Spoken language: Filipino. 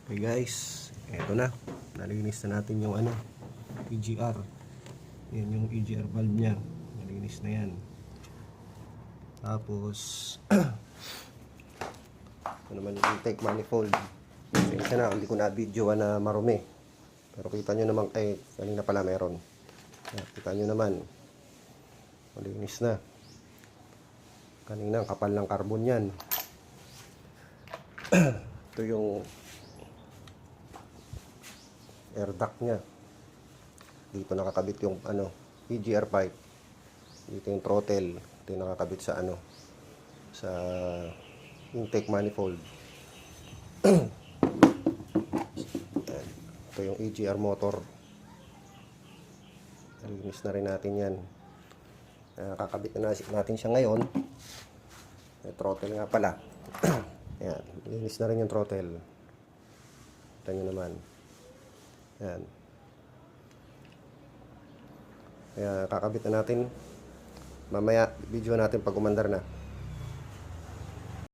Okay guys, eto na. Nalinis na natin yung EGR. Yan yung EGR valve nya. Nalinis na yan. Tapos ito naman yung intake manifold. Ito na, hindi ko na video na marumi. Pero kita nyo naman, kanina pala meron. Kita nyo naman, malinis na. Kanina ang kapal ng carbon yan. Ito yung air duct nya. Dito nakakabit yung EGR pipe. Dito yung throttle. Ito yung nakakabit sa sa intake manifold. Ito yung EGR motor. Nalinis na rin natin yan. Kakabit na natin siya ngayon. Yung throttle nga pala. Ayan, linis na rin yung throttle. Ito nyo naman. Ayan. Kaya kakabit na natin. Mamaya video natin pag umandar na.